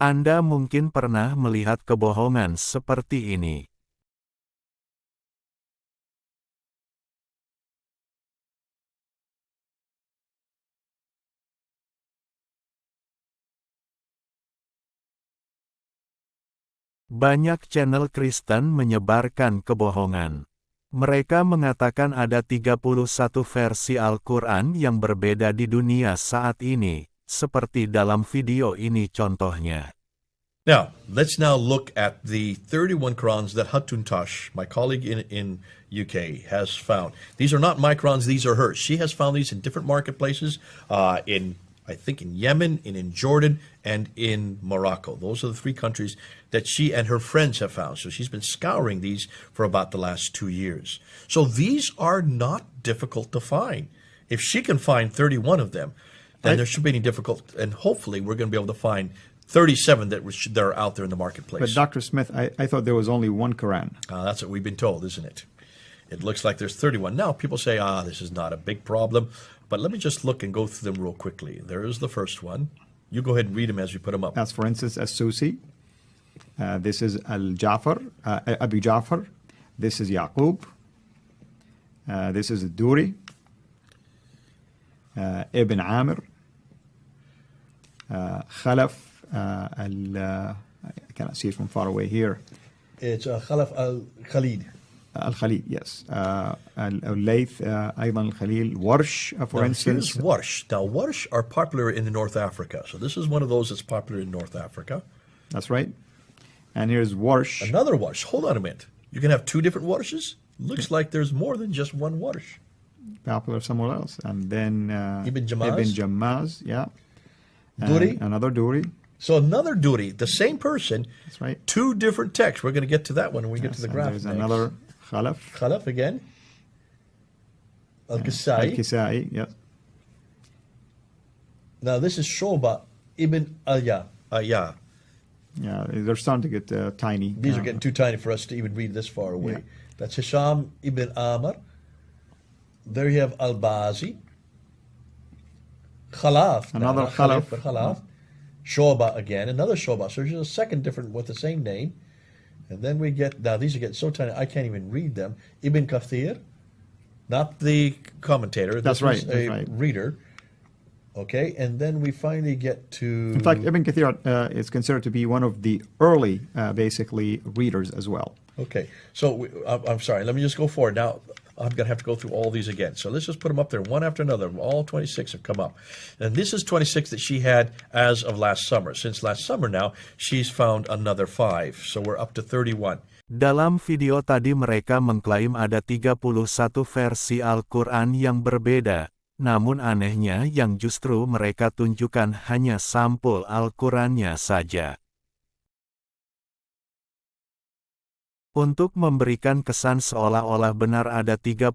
Anda mungkin pernah melihat kebohongan seperti ini. Banyak channel Kristen menyebarkan kebohongan. Mereka mengatakan ada 31 versi Al-Quran yang berbeda di dunia saat ini, seperti dalam video ini contohnya. Now, let's now look at the 31 Qurans that Hatuntash, my colleague in UK, has found. These are not my Qurans, these are hers. She has found these in different marketplaces, I think in Yemen, in Jordan, and in Morocco. Those are the three countries that she and her friends have found. So she's been scouring these for about the last 2 years. So these are not difficult to find. If she can find 31 of them, then there shouldn't be any difficult, and hopefully we're going to be able to find 37 that are out there in the marketplace. But Dr. Smith, I thought there was only one Quran. That's what we've been told, isn't it? It looks like there's 31. Now, people say, this is not a big problem. But let me just look and go through them real quickly. There is the first one. You go ahead and read them as we put them up. That's, for instance, As-Susi. This is Al-Ja'far, Abu Ja'far. This is Yaqub. This is Duri. Ibn Amir. Khalaf. I cannot see it from far away here. It's Khalaf al-Khalid. Al-Khalid, yes. Al-Layth, أيضا الخليل. Warsh, for instance. Here's Warsh. Now, Warsh are popular in North Africa. So this is one of those that's popular in North Africa. That's right. And here's Warsh. Another Warsh. Hold on a minute. You can have two different Warshes? Looks like there's more than just one Warsh. Popular somewhere else. And then Ibn Jamaz. Ibn Jamaz, yeah. Duri. Another Duri. So another Duri, the same person. That's right. Two different texts. We're going to get to that one when we get to the graph. There's another Khalaf. Khalaf again. Al-Kisai. Al-Kisai, yes. Now this is Shoba ibn Alya. Yeah, they're starting to get tiny. These are getting too tiny for us to even read this far away. Yeah. That's Hisham ibn Amr. There you have Al-Bazi. Khalaf. Another Khalaf. Khalaf. Shoba again. Another Shoba. So there's a second different with the same name. And then we get, now these are getting so tiny I can't even read them. Ibn Kathir. Not the commentator. That's right. This is a reader. Okay, and then we finally get to... In fact, Ibn Kathir is considered to be one of the early, basically, readers as well. Okay, so I'm sorry, let me just go forward. Now, I'm going to have to go through all these again. So let's just put them up there one after another. All 26 have come up. And this is 26 that she had as of last summer. Since last summer now, she's found another 5. So we're up to 31. Dalam video tadi mereka mengklaim ada 31 versi Al-Quran yang berbeda. Namun anehnya yang justru mereka tunjukkan hanya sampul Al-Qurannya saja. Untuk memberikan kesan seolah-olah benar ada 31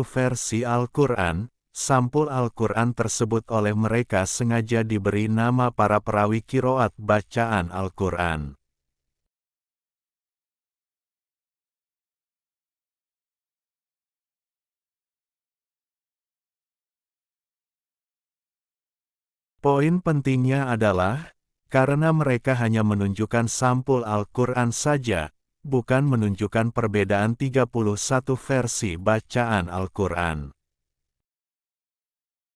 versi Al-Quran, sampul Al-Quran tersebut oleh mereka sengaja diberi nama para perawi kiroat bacaan Al-Quran. Poin pentingnya adalah, karena mereka hanya menunjukkan sampul Al-Quran saja, bukan menunjukkan perbedaan 31 versi bacaan Al-Quran.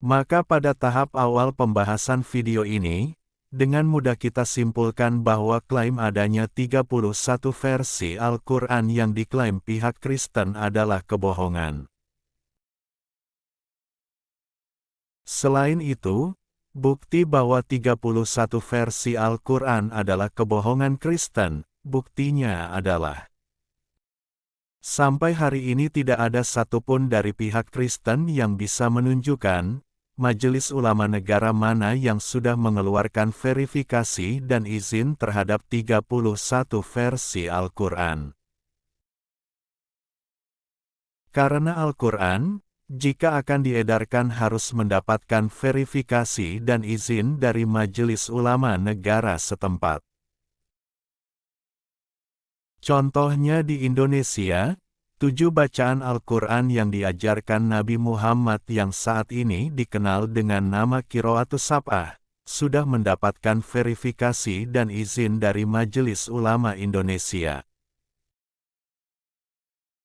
Maka pada tahap awal pembahasan video ini, dengan mudah kita simpulkan bahwa klaim adanya 31 versi Al-Quran yang diklaim pihak Kristen adalah kebohongan. Selain itu, bukti bahwa 31 versi Al-Quran adalah kebohongan Kristen, buktinya adalah sampai hari ini tidak ada satupun dari pihak Kristen yang bisa menunjukkan Majelis Ulama negara mana yang sudah mengeluarkan verifikasi dan izin terhadap 31 versi Al-Quran. Karena Al-Quran, jika akan diedarkan harus mendapatkan verifikasi dan izin dari Majelis Ulama negara setempat. Contohnya di Indonesia, 7 bacaan Al-Quran yang diajarkan Nabi Muhammad yang saat ini dikenal dengan nama Qiraatus Sab'ah, sudah mendapatkan verifikasi dan izin dari Majelis Ulama Indonesia.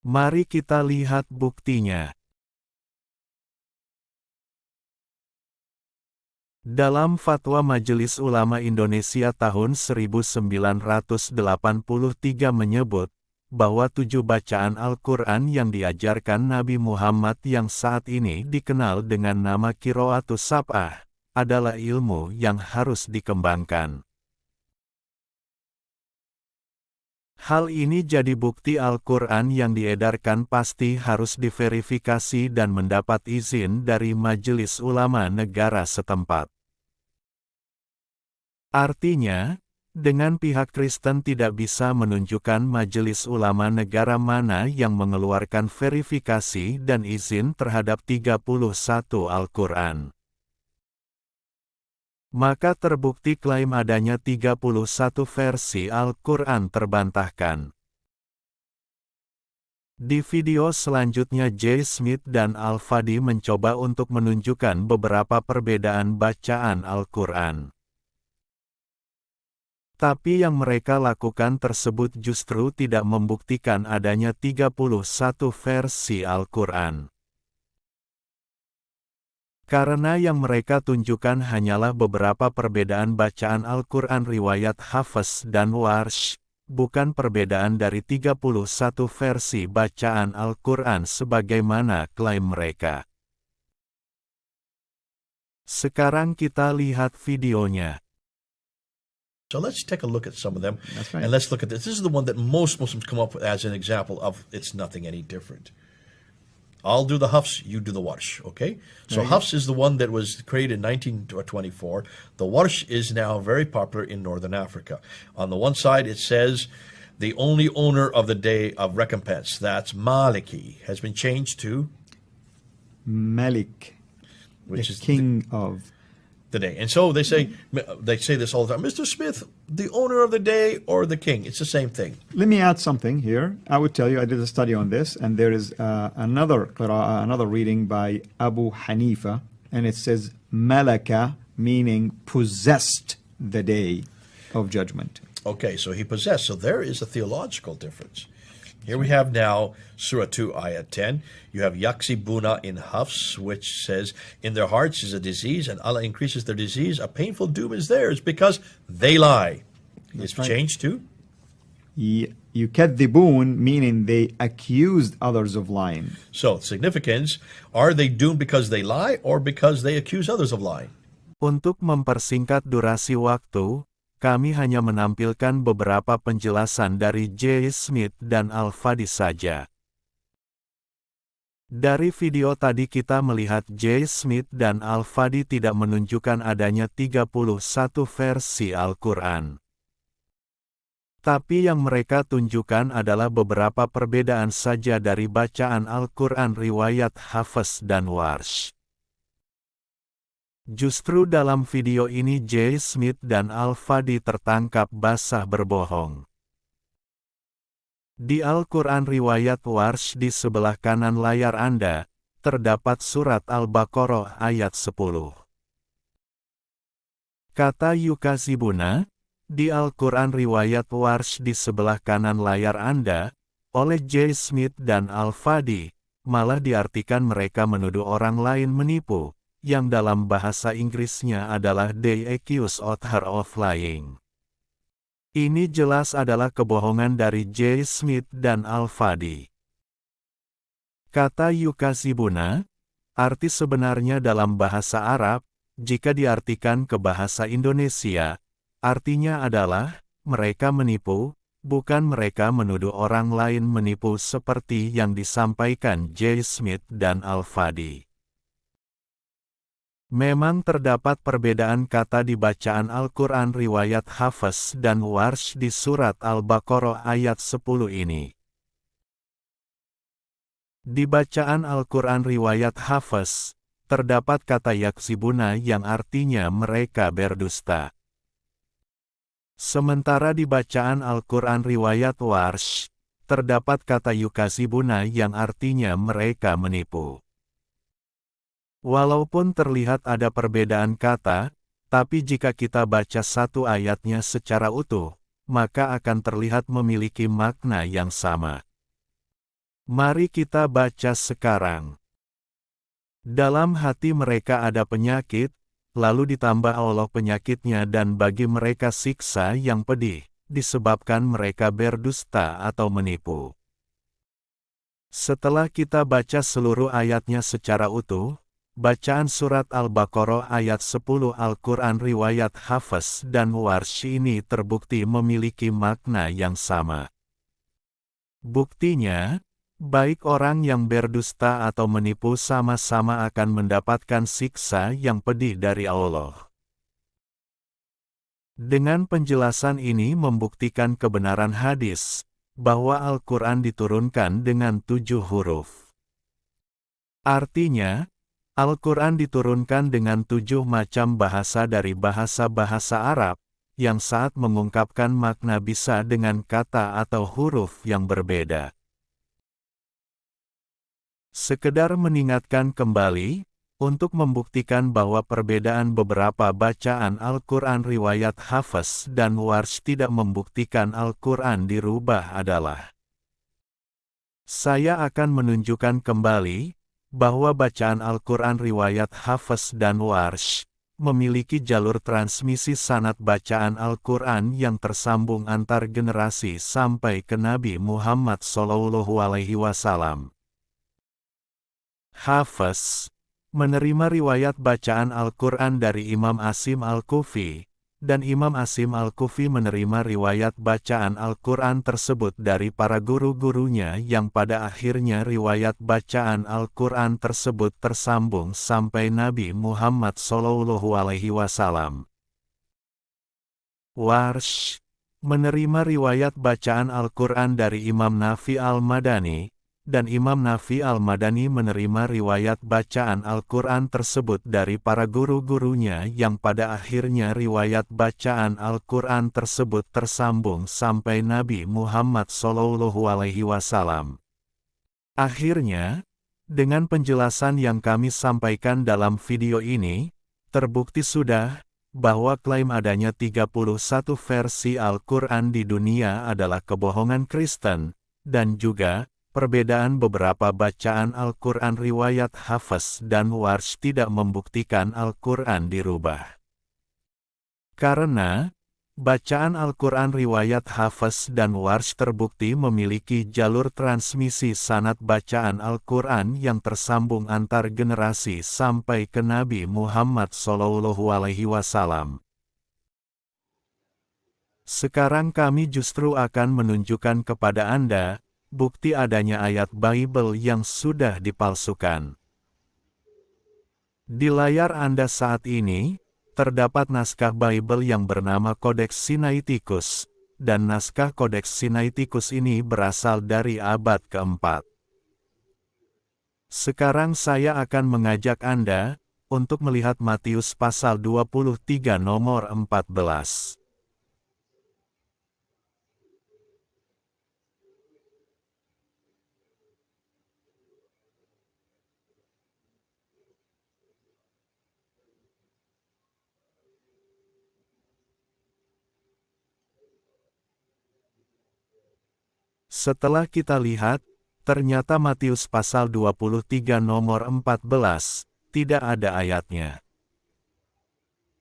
Mari kita lihat buktinya. Dalam Fatwa Majelis Ulama Indonesia tahun 1983 menyebut, bahwa 7 bacaan Al-Quran yang diajarkan Nabi Muhammad yang saat ini dikenal dengan nama Qiraatus Sab'ah, adalah ilmu yang harus dikembangkan. Hal ini jadi bukti Al-Quran yang diedarkan pasti harus diverifikasi dan mendapat izin dari Majelis Ulama negara setempat. Artinya, dengan pihak Kristen tidak bisa menunjukkan Majelis Ulama negara mana yang mengeluarkan verifikasi dan izin terhadap 31 Al-Quran. Maka terbukti klaim adanya 31 versi Al-Quran terbantahkan. Di video selanjutnya J. Smith dan Al-Fadi mencoba untuk menunjukkan beberapa perbedaan bacaan Al-Quran. Tapi yang mereka lakukan tersebut justru tidak membuktikan adanya 31 versi Al-Quran. Karena yang mereka tunjukkan hanyalah beberapa perbedaan bacaan Al-Quran riwayat Hafs dan Warsh, bukan perbedaan dari 31 versi bacaan Al-Quran sebagaimana klaim mereka. Sekarang kita lihat videonya. So let's take a look at some of them. That's right. And let's look at this. This is the one that most Muslims come up with as an example of it's nothing any different. I'll do the Hafs, you do the Warsh, okay? So Hafs is the one that was created in 1924. The Warsh is now very popular in Northern Africa. On the one side, it says, the only owner of the day of recompense, that's Maliki, has been changed to Malik, which the is king of the day. And so they say this all the time, Mr. Smith, the owner of the day or the king, it's the same thing. Let me add something here. I would tell you, I did a study on this, and there is another reading by Abu Hanifa, and it says Malaka, meaning possessed the day of judgment. Okay, so he possessed. So there is a theological difference. Here we have now Surah 2, Ayah 10. You have Yaksibuna in Hafs, which says, in their hearts is a disease, and Allah increases their disease. A painful doom is theirs because they lie. It's right. changed to? Yukadhibun, meaning they accused others of lying. So, significance, are they doomed because they lie or because they accuse others of lying? Untuk mempersingkat durasi waktu, kami hanya menampilkan beberapa penjelasan dari J. Smith dan Al-Fadi saja. Dari video tadi kita melihat J. Smith dan Al-Fadi tidak menunjukkan adanya 31 versi Al-Quran. Tapi yang mereka tunjukkan adalah beberapa perbedaan saja dari bacaan Al-Quran riwayat Hafs dan Warsh. Justru dalam video ini J. Smith dan Al-Fadi tertangkap basah berbohong. Di Al-Quran riwayat Warsh di sebelah kanan layar Anda, terdapat surat Al-Baqarah ayat 10. Kata Yukazibuna, di Al-Quran riwayat Warsh di sebelah kanan layar Anda, oleh J. Smith dan Al-Fadi, malah diartikan mereka menuduh orang lain menipu, yang dalam bahasa Inggrisnya adalah they accuse her of lying. Ini jelas adalah kebohongan dari J. Smith dan Al-Fadi. Kata Yukazibuna, arti sebenarnya dalam bahasa Arab, jika diartikan ke bahasa Indonesia, artinya adalah, mereka menipu, bukan mereka menuduh orang lain menipu seperti yang disampaikan J. Smith dan Al-Fadi. Memang terdapat perbedaan kata di bacaan Al-Quran riwayat Hafs dan Warsh di surat Al-Baqarah ayat 10 ini. Di bacaan Al-Quran riwayat Hafs, terdapat kata yaksibuna yang artinya mereka berdusta. Sementara di bacaan Al-Quran riwayat Warsh, terdapat kata yukazibuna yang artinya mereka menipu. Walaupun terlihat ada perbedaan kata, Tapi jika kita baca satu ayatnya secara utuh, maka akan terlihat memiliki makna yang sama. Mari kita baca sekarang. Dalam hati mereka ada penyakit, lalu ditambah Allah penyakitnya dan bagi mereka siksa yang pedih, disebabkan mereka berdusta atau menipu. Setelah kita baca seluruh ayatnya secara utuh, bacaan surat Al-Baqarah ayat 10 Al-Quran riwayat Hafs dan Warsh ini terbukti memiliki makna yang sama. Buktinya, baik orang yang berdusta atau menipu sama-sama akan mendapatkan siksa yang pedih dari Allah. Dengan penjelasan ini membuktikan kebenaran hadis, bahwa Al-Quran diturunkan dengan 7 huruf. Artinya, Al-Quran diturunkan dengan 7 macam bahasa dari bahasa-bahasa Arab, yang saat mengungkapkan makna bisa dengan kata atau huruf yang berbeda. Sekedar mengingatkan kembali, untuk membuktikan bahwa perbedaan beberapa bacaan Al-Quran riwayat Hafs dan Warsh tidak membuktikan Al-Quran dirubah adalah. Saya akan menunjukkan kembali, bahwa bacaan Al-Quran riwayat Hafs dan Warsh, memiliki jalur transmisi sanad bacaan Al-Quran yang tersambung antar generasi sampai ke Nabi Muhammad SAW. Hafs menerima riwayat bacaan Al-Quran dari Imam Asim Al-Kufi, dan Imam Asim Al-Kufi menerima riwayat bacaan Al-Quran tersebut dari para guru-gurunya yang pada akhirnya riwayat bacaan Al-Quran tersebut tersambung sampai Nabi Muhammad SAW. Warsh menerima riwayat bacaan Al-Quran dari Imam Nafi Al-Madani, dan Imam Nafi Al-Madani menerima riwayat bacaan Al-Quran tersebut dari para guru-gurunya yang pada akhirnya riwayat bacaan Al-Quran tersebut tersambung sampai Nabi Muhammad SAW. Akhirnya, dengan penjelasan yang kami sampaikan dalam video ini, terbukti sudah, bahwa klaim adanya 31 versi Al-Quran di dunia adalah kebohongan Kristen, dan juga, perbedaan beberapa bacaan Al-Quran riwayat Hafs dan Warsh tidak membuktikan Al-Quran dirubah. Karena, bacaan Al-Quran riwayat Hafs dan Warsh terbukti memiliki jalur transmisi sanad bacaan Al-Quran yang tersambung antar generasi sampai ke Nabi Muhammad SAW. Sekarang kami justru akan menunjukkan kepada Anda, bukti adanya ayat Bible yang sudah dipalsukan. Di layar Anda saat ini, terdapat naskah Bible yang bernama Codex Sinaiticus, dan naskah Codex Sinaiticus ini berasal dari abad keempat. Sekarang saya akan mengajak Anda, untuk melihat Matius pasal 23 nomor 14. Setelah kita lihat, ternyata Matius pasal 23 nomor 14, tidak ada ayatnya.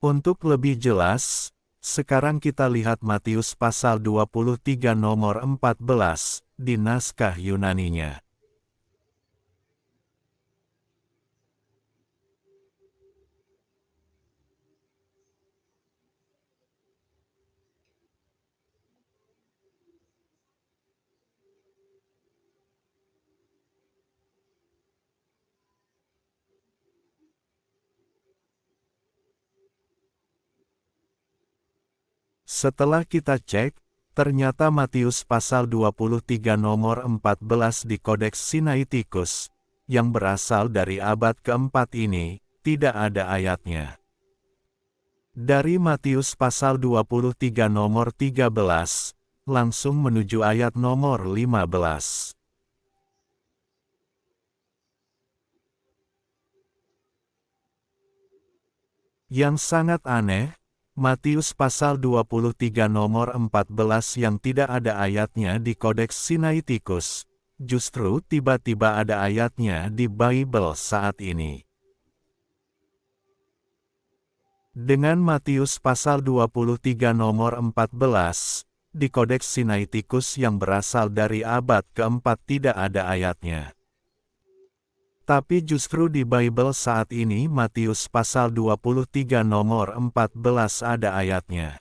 Untuk lebih jelas, sekarang kita lihat Matius pasal 23 nomor 14, di naskah Yunaninya. Setelah kita cek, ternyata Matius pasal 23 nomor 14 di Codex Sinaiticus, yang berasal dari abad keempat ini, tidak ada ayatnya. Dari Matius pasal 23 nomor 13, langsung menuju ayat nomor 15. Yang sangat aneh, Matius pasal 23 nomor 14 yang tidak ada ayatnya di Kodeks Sinaiticus, justru tiba-tiba ada ayatnya di Bible saat ini. Dengan Matius pasal 23 nomor 14, di Kodeks Sinaiticus yang berasal dari abad keempat tidak ada ayatnya. Tapi justru di Bible saat ini Matius pasal 23 nomor 14 ada ayatnya.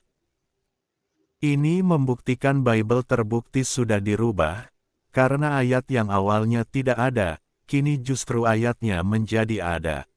Ini membuktikan Bible terbukti sudah dirubah, karena ayat yang awalnya tidak ada, kini justru ayatnya menjadi ada.